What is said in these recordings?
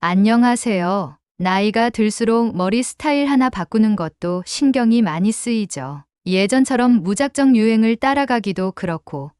안녕하세요. 나이가 들수록 머리 스타일 하나 바꾸는 것도 신경이 많이 쓰이죠. 예전처럼 무작정 유행을 따라가기도 그렇고,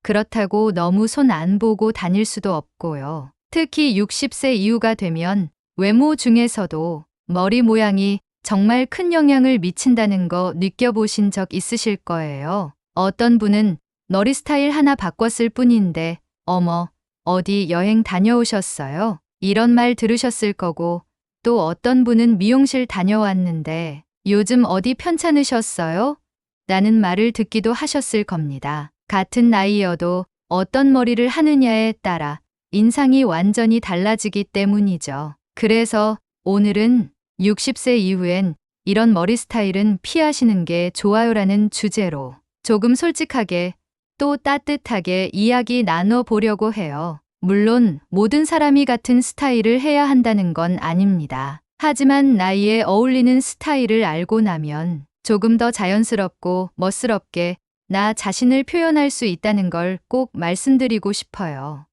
그렇다고 너무 손 안 보고 다닐 수도 없고요. 특히 60세 이후가 되면 외모 중에서도 머리 모양이 정말 큰 영향을 미친다는 거 느껴보신 적 있으실 거예요. 어떤 분은 머리 스타일 하나 바꿨을 뿐인데, 어머, 어디 여행 다녀오셨어요? 이런 말 들으셨을 거고, 또 어떤 분은 미용실 다녀왔는데 요즘 어디 편찮으셨어요? 라는 말을 듣기도 하셨을 겁니다. 같은 나이여도 어떤 머리를 하느냐에 따라 인상이 완전히 달라지기 때문이죠. 그래서 오늘은 60세 이후엔 이런 머리 스타일은 피하시는 게 좋아요라는 주제로 조금 솔직하게 또 따뜻하게 이야기 나눠보려고 해요. 물론 모든 사람이 같은 스타일을 해야 한다는 건 아닙니다. 하지만 나이에 어울리는 스타일을 알고 나면 조금 더 자연스럽고 멋스럽게 나 자신을 표현할 수 있다는 걸 꼭 말씀드리고 싶어요.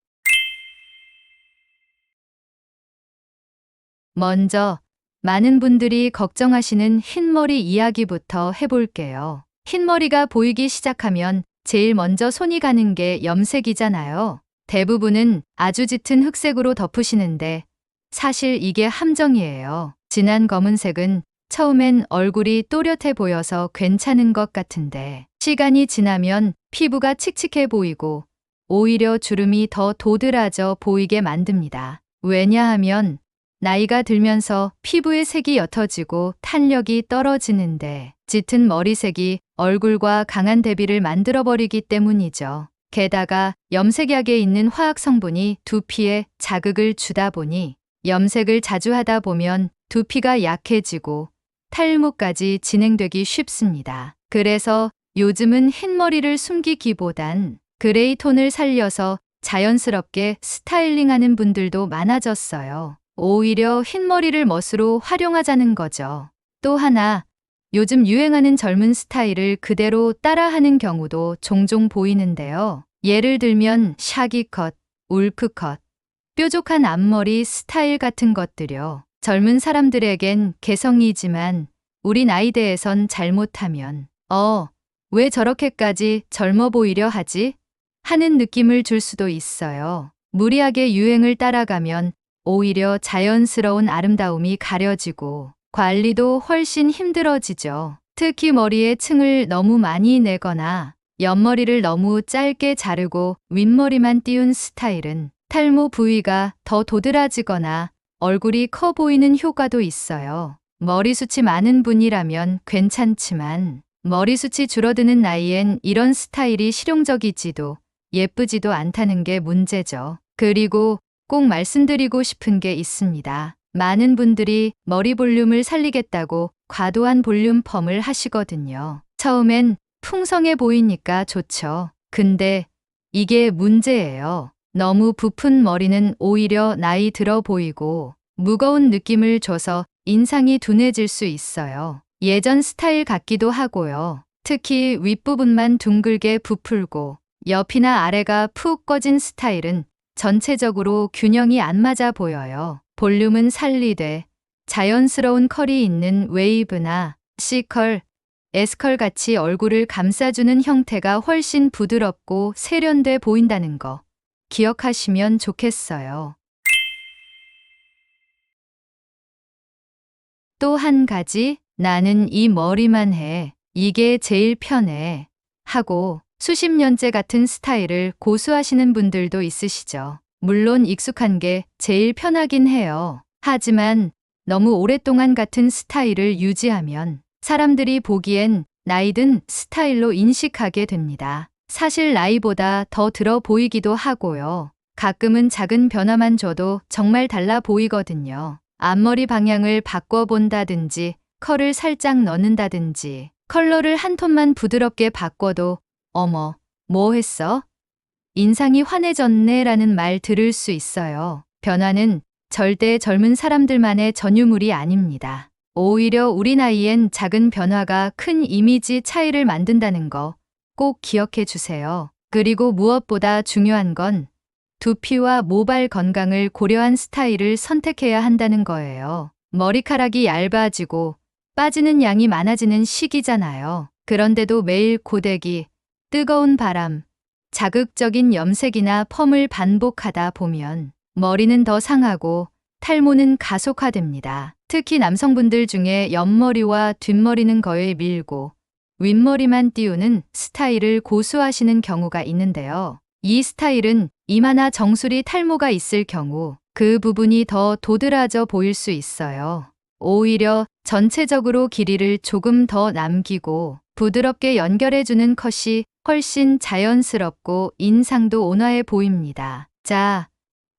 먼저 많은 분들이 걱정하시는 흰머리 이야기부터 해볼게요. 흰머리가 보이기 시작하면 제일 먼저 손이 가는 게 염색이잖아요. 대부분은 아주 짙은 흑색으로 덮으시는데 사실 이게 함정이에요. 진한 검은색은 처음엔 얼굴이 또렷해 보여서 괜찮은 것 같은데 시간이 지나면 피부가 칙칙해 보이고 오히려 주름이 더 도드라져 보이게 만듭니다. 왜냐하면 나이가 들면서 피부의 색이 옅어지고 탄력이 떨어지는데 짙은 머리색이 얼굴과 강한 대비를 만들어버리기 때문이죠. 게다가 염색약에 있는 화학 성분이 두피에 자극을 주다 보니 염색을 자주 하다 보면 두피가 약해지고 탈모까지 진행되기 쉽습니다. 그래서 요즘은 흰머리를 숨기기보단 그레이 톤을 살려서 자연스럽게 스타일링하는 분들도 많아졌어요. 오히려 흰머리를 멋으로 활용하자는 거죠. 또 하나, 요즘 유행하는 젊은 스타일을 그대로 따라하는 경우도 종종 보이는데요. 예를 들면 샤기컷, 울프컷, 뾰족한 앞머리 스타일 같은 것들요. 젊은 사람들에겐 개성이지만 우리 나이대에선 잘못하면 왜 저렇게까지 젊어 보이려 하지? 하는 느낌을 줄 수도 있어요. 무리하게 유행을 따라가면 오히려 자연스러운 아름다움이 가려지고 관리도 훨씬 힘들어지죠. 특히 머리에 층을 너무 많이 내거나 옆머리를 너무 짧게 자르고 윗머리만 띄운 스타일은 탈모 부위가 더 도드라지거나 얼굴이 커 보이는 효과도 있어요. 머리숱이 많은 분이라면 괜찮지만 머리숱이 줄어드는 나이엔 이런 스타일이 실용적이지도 예쁘지도 않다는 게 문제죠. 그리고 꼭 말씀드리고 싶은 게 있습니다. 많은 분들이 머리 볼륨을 살리겠다고 과도한 볼륨 펌을 하시거든요. 처음엔 풍성해 보이니까 좋죠. 근데 이게 문제예요. 너무 부푼 머리는 오히려 나이 들어 보이고 무거운 느낌을 줘서 인상이 둔해질 수 있어요. 예전 스타일 같기도 하고요. 특히 윗부분만 둥글게 부풀고 옆이나 아래가 푹 꺼진 스타일은 전체적으로 균형이 안 맞아 보여요. 볼륨은 살리되 자연스러운 컬이 있는 웨이브나 C컬, S컬 같이 얼굴을 감싸주는 형태가 훨씬 부드럽고 세련돼 보인다는 거 기억하시면 좋겠어요. 또 한 가지, 나는 이 머리만 해. 이게 제일 편해. 하고 수십 년째 같은 스타일을 고수하시는 분들도 있으시죠. 물론 익숙한 게 제일 편하긴 해요. 하지만 너무 오랫동안 같은 스타일을 유지하면 사람들이 보기엔 나이든 스타일로 인식하게 됩니다. 사실 나이보다 더 들어 보이기도 하고요. 가끔은 작은 변화만 줘도 정말 달라 보이거든요. 앞머리 방향을 바꿔본다든지 컬을 살짝 넣는다든지 컬러를 한 톤만 부드럽게 바꿔도 어머, 뭐 했어? 인상이 환해졌네 라는 말 들을 수 있어요. 변화는 절대 젊은 사람들만의 전유물이 아닙니다. 오히려 우리 나이엔 작은 변화가 큰 이미지 차이를 만든다는 거 꼭 기억해 주세요. 그리고 무엇보다 중요한 건 두피와 모발 건강을 고려한 스타일을 선택해야 한다는 거예요. 머리카락이 얇아지고 빠지는 양이 많아지는 시기잖아요. 그런데도 매일 고데기, 뜨거운 바람, 자극적인 염색이나 펌을 반복하다 보면 머리는 더 상하고 탈모는 가속화됩니다. 특히 남성분들 중에 옆머리와 뒷머리는 거의 밀고 윗머리만 띄우는 스타일을 고수하시는 경우가 있는데요. 이 스타일은 이마나 정수리 탈모가 있을 경우 그 부분이 더 도드라져 보일 수 있어요. 오히려 전체적으로 길이를 조금 더 남기고 부드럽게 연결해주는 컷이 훨씬 자연스럽고 인상도 온화해 보입니다. 자,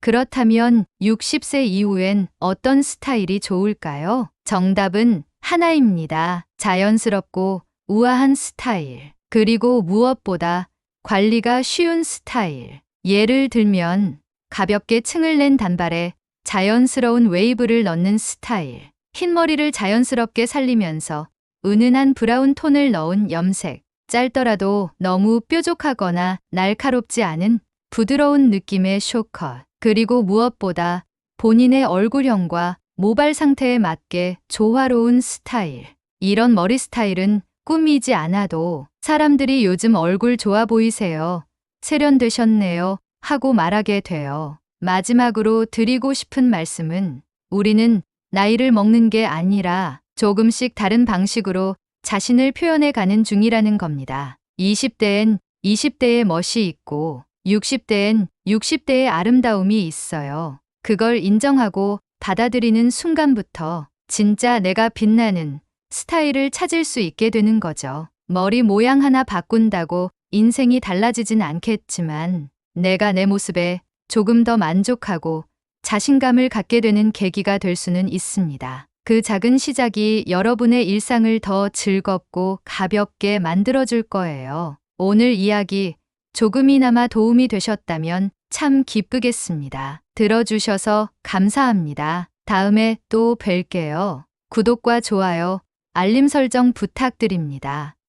그렇다면 60세 이후엔 어떤 스타일이 좋을까요? 정답은 하나입니다. 자연스럽고 우아한 스타일. 그리고 무엇보다 관리가 쉬운 스타일. 예를 들면 가볍게 층을 낸 단발에 자연스러운 웨이브를 넣는 스타일. 흰머리를 자연스럽게 살리면서 은은한 브라운 톤을 넣은 염색. 짧더라도 너무 뾰족하거나 날카롭지 않은 부드러운 느낌의 숏컷. 그리고 무엇보다 본인의 얼굴형과 모발 상태에 맞게 조화로운 스타일. 이런 머리 스타일은 꾸미지 않아도 사람들이 요즘 얼굴 좋아 보이세요, 세련되셨네요 하고 말하게 돼요. 마지막으로 드리고 싶은 말씀은 우리는 나이를 먹는 게 아니라 조금씩 다른 방식으로 자신을 표현해 가는 중이라는 겁니다. 20대엔 20대의 멋이 있고 60대엔 60대의 아름다움이 있어요. 그걸 인정하고 받아들이는 순간부터 진짜 내가 빛나는 스타일을 찾을 수 있게 되는 거죠. 머리 모양 하나 바꾼다고 인생이 달라지진 않겠지만 내가 내 모습에 조금 더 만족하고 자신감을 갖게 되는 계기가 될 수는 있습니다. 그 작은 시작이 여러분의 일상을 더 즐겁고 가볍게 만들어줄 거예요. 오늘 이야기 조금이나마 도움이 되셨다면 참 기쁘겠습니다. 들어주셔서 감사합니다. 다음에 또 뵐게요. 구독과 좋아요, 알림 설정 부탁드립니다.